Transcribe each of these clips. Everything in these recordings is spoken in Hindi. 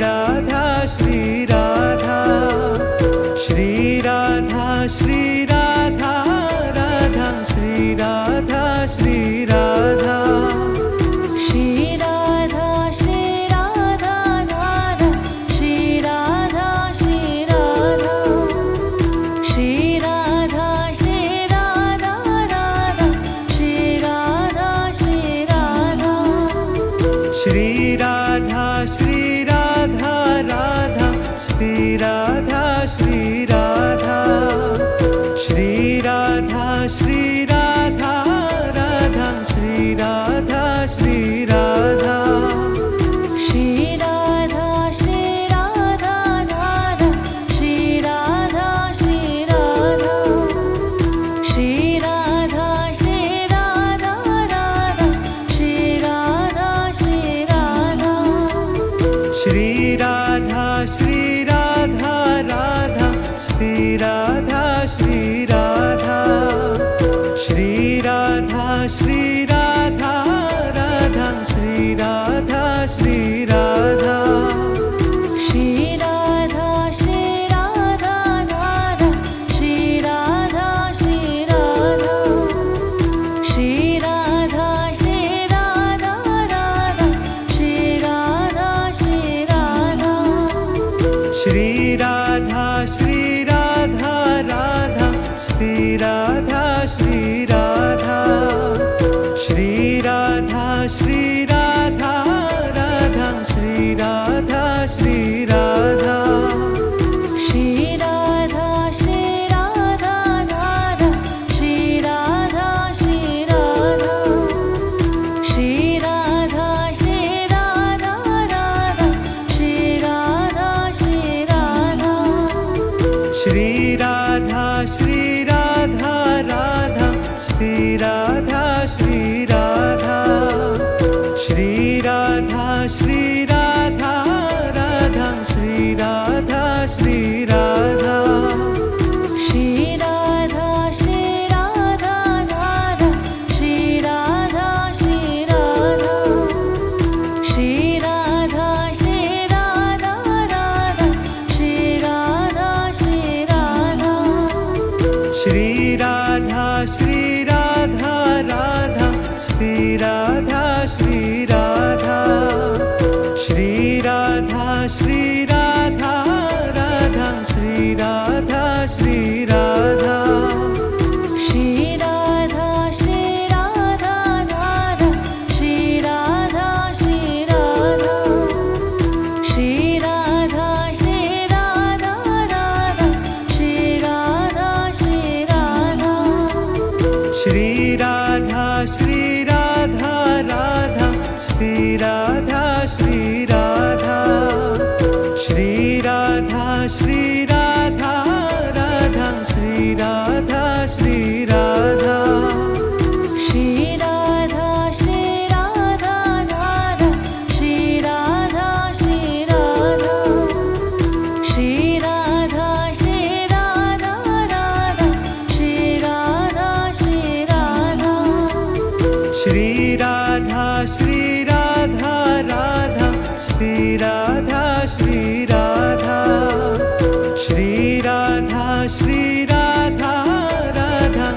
राधा श्री राधा श्री राधा श्री राधा राधा श्री राधा श्री राधा श्री राधा श्री राधा राधा श्री राधा श्री राधा श्री राधा श्री राधा राधा श्री राधा श्री राधा श्री राधा श्री राधा राधा श्री राधा श्री राधा श्री राधा श्री राधा राधा श्री राधा श्री राधा श्री राधा श्री राधा राधा श्री राधा श्री राधा श्री राधा श्री राधा राधा श्री राधा श्री राधा श्री राधा श्री राधा राधा श्री राधा श्री राधा श्री राधा श्री राधा राधा श्री राधा श्री राधा श्री राधा श्री राधा राधा श्री राधा श्री राधा श्री राधा श्री राधा राधा श्री राधा श्री राधा श्री राधा श्री राधा राधा श्री राधा श्री राधा श्री राधा श्री राधा राधा श्री राधा श्री राधा श्री राधा श्री राधा राधा श्री राधा श्री राधा श्री राधा श्री राधा राधा श्री राधा श्री राधा श्री राधा श्री राधा राधा श्री राधा श्री राधा श्री राधा श्री राधा राधा श्री राधा श्री राधा श्री राधा श्री राधा राधा श्री राधा श्री राधा श्री राधा श्री राधा राधा श्री राधा श्री राधा श्री राधा श्री राधा राधा श्री राधा श्री राधा श्री राधा श्री राधा राधा श्री राधा श्री राधा श्री राधा श्री राधा राधा श्री राधा श्री राधा श्री राधा श्री राधा राधा श्री राधा श्री राधा श्री राधा श्री राधा राधा श्री राधा श्री राधा श्री राधा श्री राधा राधा श्री राधा श्री राधा श्री राधा श्री राधा राधा श्री राधा श्री राधा श्री राधा श्री राधा राधा श्री राधा श्री राधा श्री राधा श्री राधा राधा श्री राधा श्री राधा श्री राधा श्री राधा राधा श्री राधा श्री राधा श्री राधा श्री राधा राधा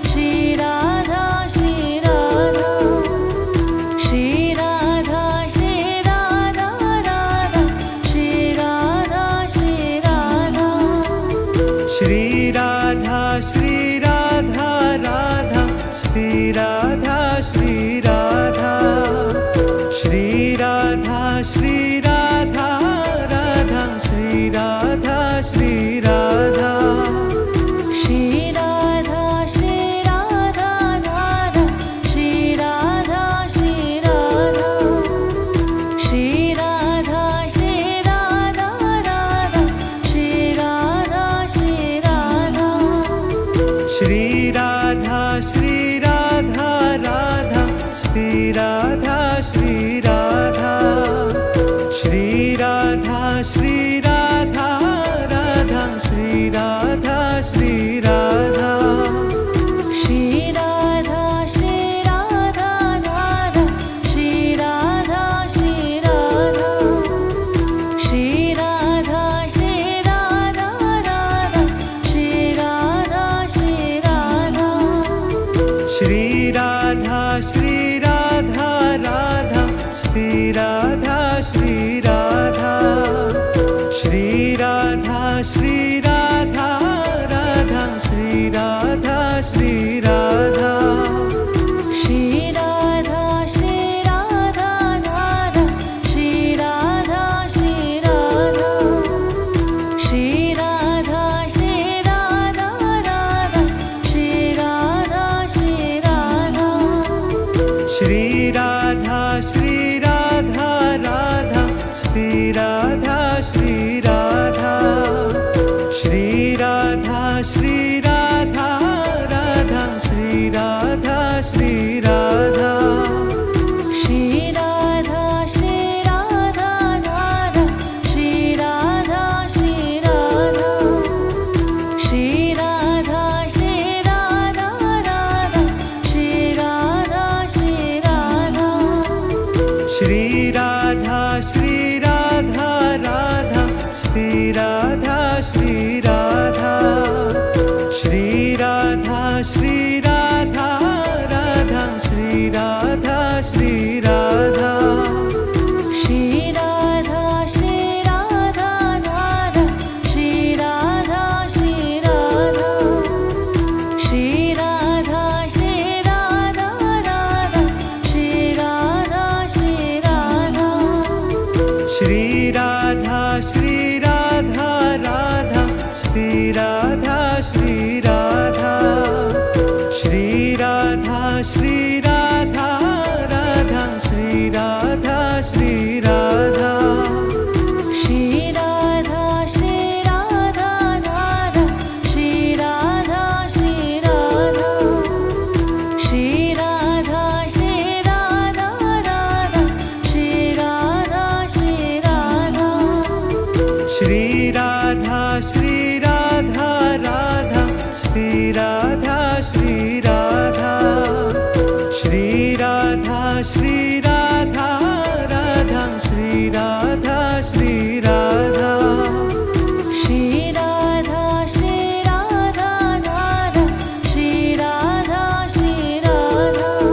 श्री राधा श्री राधा श्री राधा श्री राधा राधा श्री राधा श्री राधा श्री राधा श्री राधा राधा श्री राधा श्री राधा श्री राधा श्री राधा राधा श्री राधा श्री राधा श्री राधा श्री राधा राधा श्री राधा श्री राधा श्री राधा श्री राधा राधा श्री राधा श्री राधा श्री राधा श्री राधा राधा श्री राधा श्री राधा श्री राधा श्री राधा राधा श्री राधा श्री राधा श्री श्री राधा राधा श्री राधा श्री राधा श्री राधा श्री राधा राधा श्री राधा श्री राधा श्री राधा श्री राधा राधा श्री राधा श्री राधा श्री राधा श्री राधा राधा श्री राधा श्री राधा श्री राधा श्री राधा राधा श्री राधा श्री राधा श्री राधा श्री राधा राधा श्री राधा श्री राधा श्री राधा श्री राधा राधा श्री राधा श्री राधा श्री राधा श्री राधा राधा श्री राधा श्री राधा श्री राधा श्री राधा राधा श्री राधा श्री राधा श्री राधा श्री राधा राधा श्री राधा श्री राधा श्री राधा श्री राधा राधा श्री राधा श्री राधा श्री राधा श्री राधा राधा श्री राधा श्री राधा श्री राधा श्री राधा राधा श्री राधा श्री राधा श्री राधा श्री राधा राधा श्री राधा श्री राधा श्री राधा श्री राधा राधा श्री राधा श्री राधा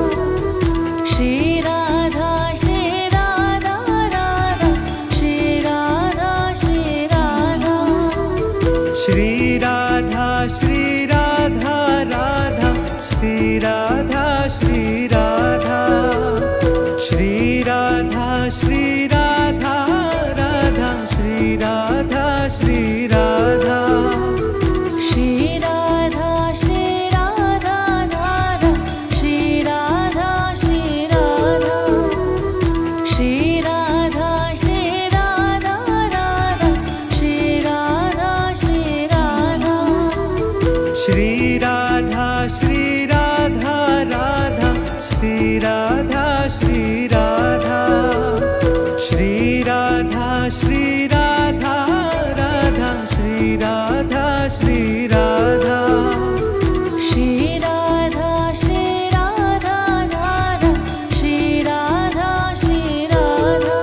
श्री राधा श्री राधा राधा श्री राधा श्री राधा श्री राधा श्री राधा राधा श्री राधा श्री राधा श्री राधा श्री राधा राधा श्री राधा श्री राधा श्री राधा श्री राधा राधा श्री राधा श्री राधा श्री राधा श्री राधा राधा श्री राधा श्री राधा श्री राधा श्री राधा राधा श्री राधा श्री राधा श्री राधा श्री राधा राधा श्री राधा श्री राधा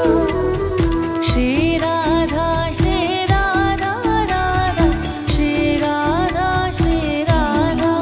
श्री राधा श्री राधा राधा श्री राधा श्री राधा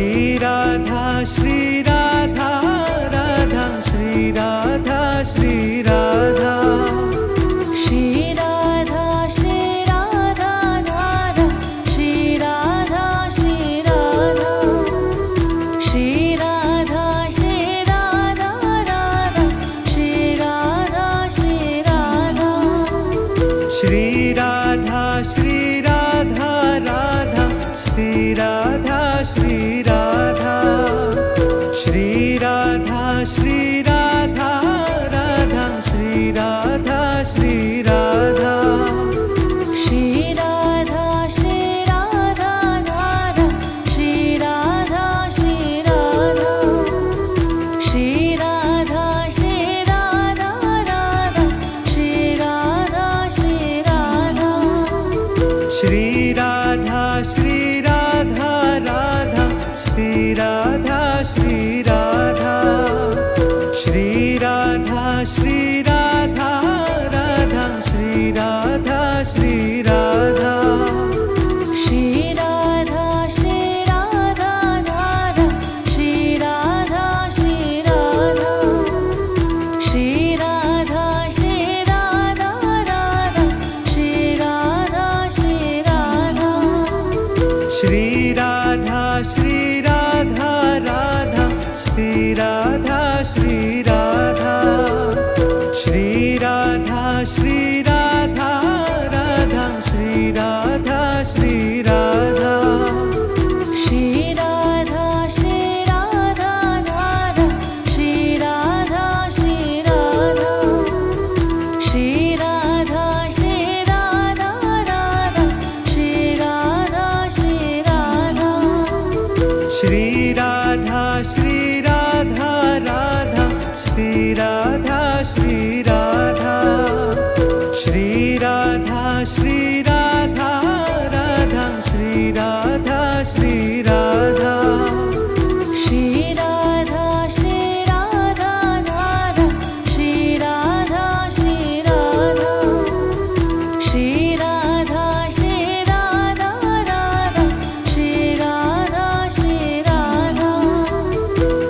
श्री राधा श्री राधा राधा श्री राधा श्री राधा श्री राधा श्री राधा राधा श्री राधा श्री राधा श्री राधा श्री राधा राधा श्री राधा श्री राधा श्री राधा श्री राधा राधा श्री राधा श्री राधा श्री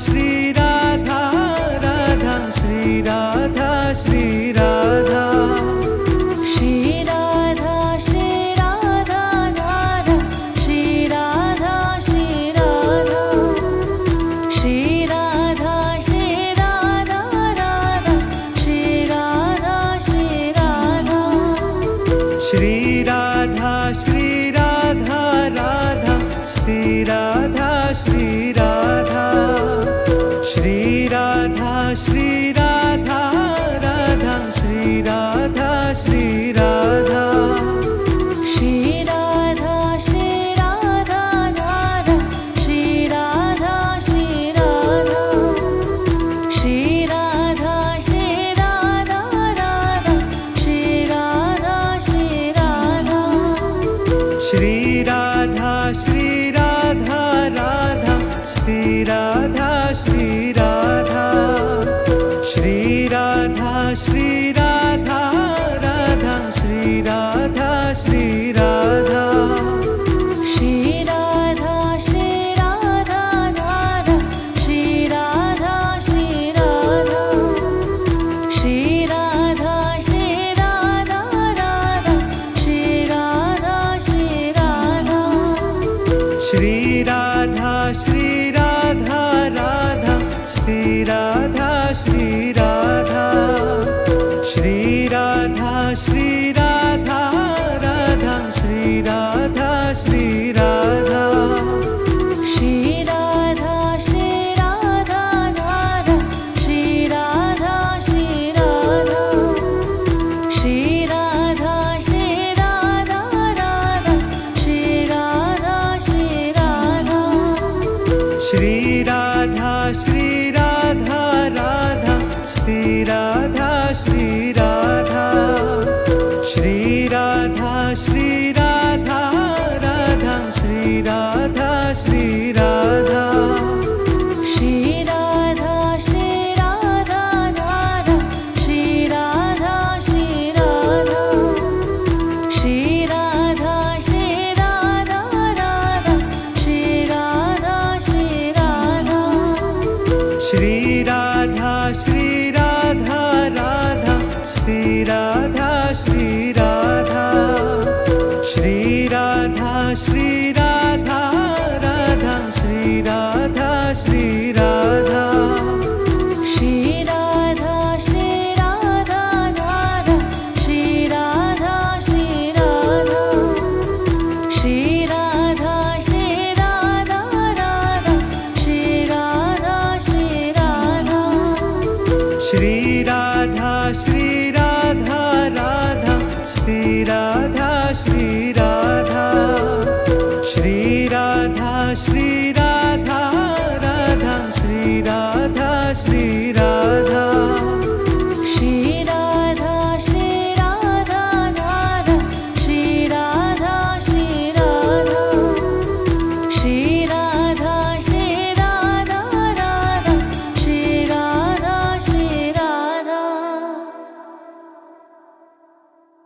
श्री राधा राधा श्री राधा श्री राधा श्री राधा श्री राधा राधा श्री राधा श्री राधा श्री राधा श्री राधा राधा श्री राधा श्री राधा श्री राधा श्री राधा राधा श्री राधा श्री राधा श्री राधा श्री राधा राधा श्री राधा श्री राधा श्री राधा श्री राधा राधा श्री राधा श्री राधा श्री राधा श्री राधा राधा श्री राधा श्री राधा श्री राधा श्री राधा राधा श्री राधा श्री राधा श्री राधा श्री राधा राधा श्री राधा श्री राधा श्री राधा श्री राधा राधा श्री राधा श्री राधा श्री राधा श्री राधा राधा श्री राधा श्री राधा श्री राधा श्री राधा राधा श्री राधा श्री राधा श्री राधा श्री राधा राधा श्री राधा श्री राधा श्री राधा श्री राधा राधा श्री राधा श्री राधा श्री राधा श्री राधा राधा श्री राधा श्री राधा श्री राधा श्री राधा राधा श्री राधा श्री राधा श्री राधा श्री राधा राधा श्री राधा श्री राधा श्री राधा श्री राधा राधा श्री राधा श्री राधा श्री राधा श्री राधा राधा श्री राधा श्री राधा श्री राधा